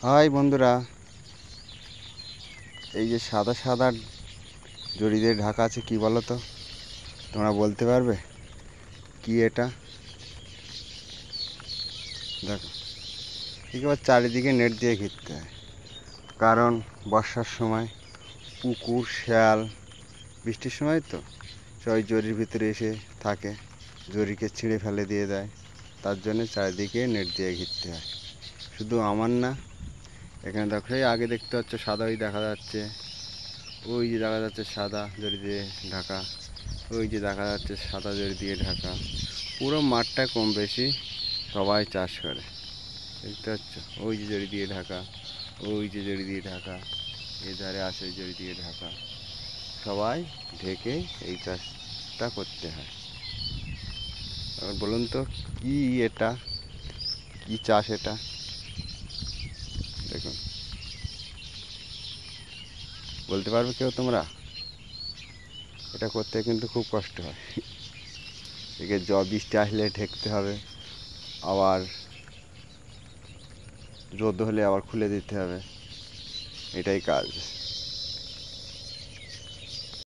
High বন্ধুরা, এই যে সাদা সাদা জড়ি দিয়ে ঢাকা আছে, কি বলো তো? তোমরা বলতে পারবে কি এটা? দেখো, একেবারে চারিদিকে নেট দিয়ে ঘিরতে হয়, কারণ বর্ষার সময় পুকুর, শ্যাল, বৃষ্টির সময় তো ওই জরির ভিতরে এসে থাকে, জরিকে ছিঁড়ে ফেলে দিয়ে দেয়। তার জন্য চারিদিকে নেট দিয়ে ঘিরতে হয়। শুধু আমার না, এখানে দেখো, এই আগে দেখতে পাচ্ছ সাদাই দেখা যাচ্ছে, ওই যে দেখা যাচ্ছে সাদা জরি দিয়ে ঢাকা, ওই যে দেখা যাচ্ছে সাদা জরি দিয়ে ঢাকা। পুরো মাঠটা কম বেশি সবাই চাষ করে, দেখতে পাচ্ছ? ওই যে জরি দিয়ে ঢাকা, ওই যে জরি দিয়ে ঢাকা, এধারে আসে ওই জরি দিয়ে ঢাকা। সবাই ঢেকে এই চাষটা করতে হয়। এবার বলুন তো, কি এটা, কি চাষ এটা? দেখুন, বলতে পারবে কেউ তোমরা? এটা করতে কিন্তু খুব কষ্ট হয়। একে বৃষ্টি আসলে ঢেকতে হবে, আবার রোদ হলে আবার খুলে দিতে হবে, এটাই কাজ।